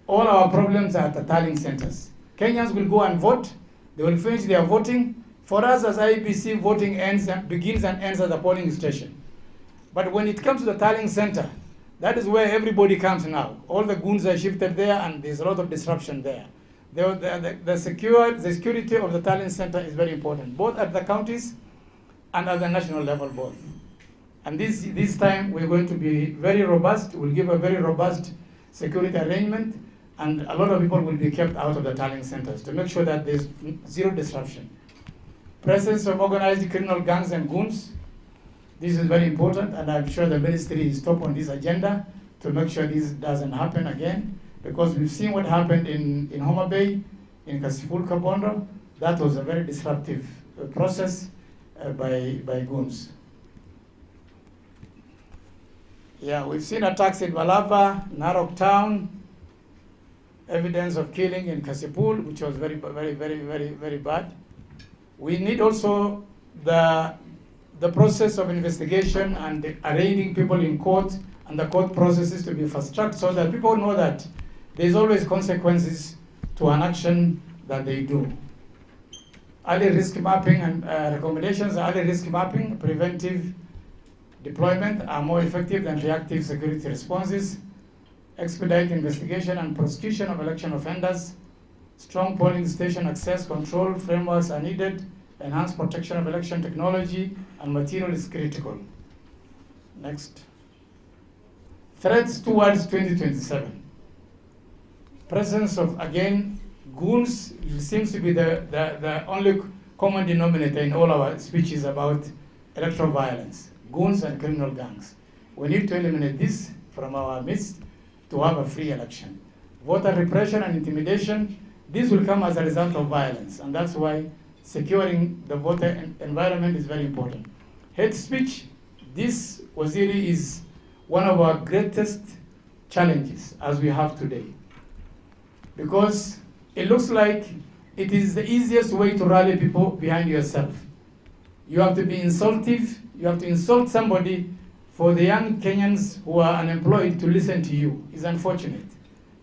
all our problems are at the tallying centers. Kenyans will go and vote. They will finish their voting. For us as Iebc, voting begins and ends at the polling station. But when it comes to the tallying center, that is where everybody comes now. All the goons are shifted there, and there's a lot of disruption there. The security of the tallying center is very important, both at the counties and at the national level both. And this time we're going to be very robust. We'll give a very robust security arrangement, and a lot of people will be kept out of the tallying centers to make sure that there's zero disruption. Presence of organized criminal gangs and goons. This is very important, and I'm sure the ministry is top on this agenda to make sure this doesn't happen again, because we've seen what happened in Homa Bay, in Kasipul Kabondo. That was a very disruptive process by goons. Yeah, we've seen attacks in Malava, Narok Town, evidence of killing in Kasipul, which was very, very, very, very, very bad. We need also the process of investigation and arraigning people in court, and the court processes to be fast-tracked so that people know that there's always consequences to an action that they do. Early risk mapping and recommendations, early risk mapping, preventive deployment are more effective than reactive security responses. Expedite investigation and prosecution of election offenders. Strong polling station access control frameworks are needed. Enhanced protection of election technology and material is critical. Next. Threats towards 2027. Presence of, again, goons seems to be the only common denominator in all our speeches about electoral violence. Goons and criminal gangs. We need to eliminate this from our midst to have a free election. Voter repression and intimidation, this will come as a result of violence, and that's why securing the voter environment is very important. Hate speech, this Waziri is one of our greatest challenges as we have today, because it looks like it is the easiest way to rally people behind yourself. You have to be insultive, you have to insult somebody for the young Kenyans who are unemployed to listen to you. It's unfortunate.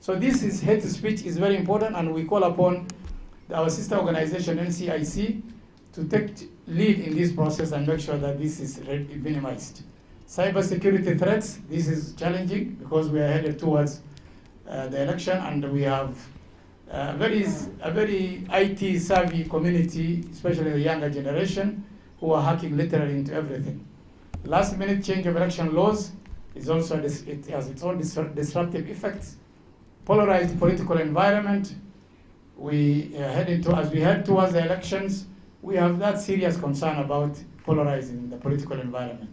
So this is hate speech is very important, and we call upon our sister organization, NCIC, to take lead in this process and make sure that this is minimized. Cybersecurity threats, this is challenging because we are headed towards the election, and we have a very IT savvy community, especially the younger generation, who are hacking literally into everything. Last minute change of election laws is also, it has its own disruptive effects. Polarized political environment, we as we head towards the elections, we have that serious concern about polarizing the political environment.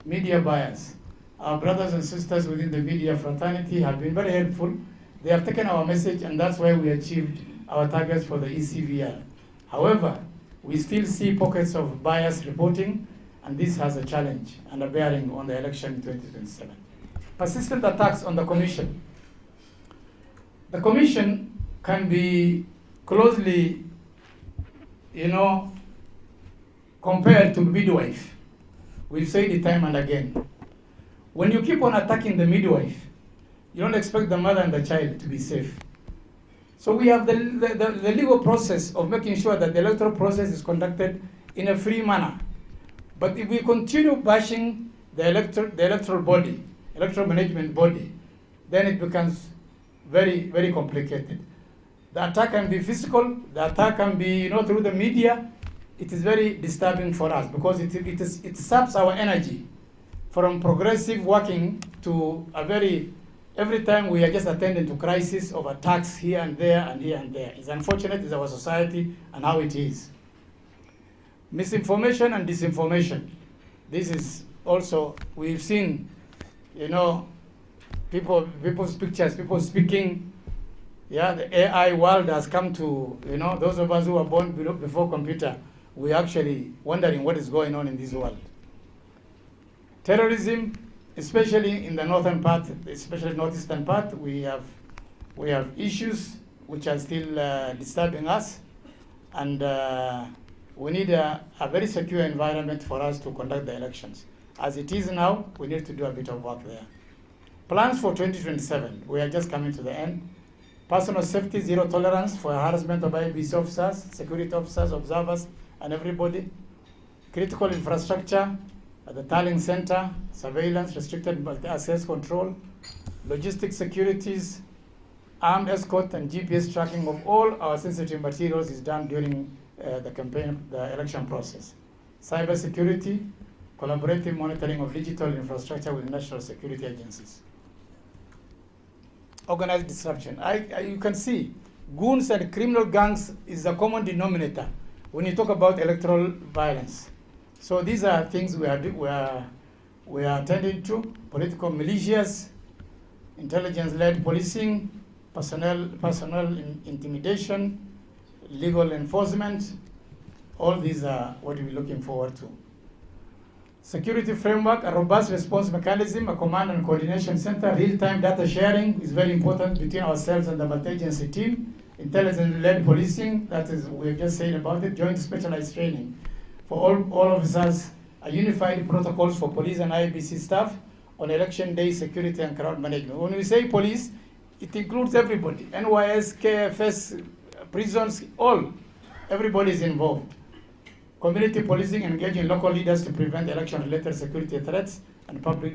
Media bias. Our brothers and sisters within the media fraternity have been very helpful. They have taken our message, and that's why we achieved our targets for the ECVR. However, we still see pockets of bias reporting, and this has a challenge and a bearing on the election in 2027. Persistent attacks on the Commission. The Commission can be closely, compared to midwife. We've said it time and again. When you keep on attacking the midwife, you don't expect the mother and the child to be safe. So we have the legal process of making sure that the electoral process is conducted in a free manner. But if we continue bashing the electoral body, electoral management body, then it becomes very, very complicated. The attack can be physical, the attack can be through the media. It is very disturbing for us because it saps our energy from progressive working to every time we are just attending to crisis of attacks here and there and here and there. It's unfortunate, it's our society and how it is. Misinformation and disinformation. This is also, we've seen, people's pictures, people speaking. Yeah, the AI world has come to, those of us who were born before computer, we're actually wondering what is going on in this world. Terrorism, especially in the northern part, especially northeastern part, we have issues which are still disturbing us, and we need a very secure environment for us to conduct the elections. As it is now, we need to do a bit of work there. Plans for 2027, we are just coming to the end. Personal safety, zero tolerance for harassment of Iebc officers, security officers, observers, and everybody. Critical infrastructure at the tallying center, surveillance, restricted multi-access control, logistic securities, armed escort and GPS tracking of all our sensitive materials is done during the campaign, the election process. Cyber security, collaborative monitoring of digital infrastructure with national security agencies. Organized disruption. You can see goons and criminal gangs is a common denominator when you talk about electoral violence. So these are things we are attending to: political militias, intelligence-led policing, personnel intimidation, legal enforcement. All these are what we're looking forward to. Security framework, a robust response mechanism, a command and coordination center, real-time data sharing is very important between ourselves and the multi-agency team. Intelligence-led policing, that is, we've just said about it. Joint specialized training for all officers, a unified protocols for police and Iebc staff on election day security and crowd management. When we say police, it includes everybody, NYS, KFS, prisons, everybody is involved. Community policing, engaging local leaders to prevent election-related security threats and public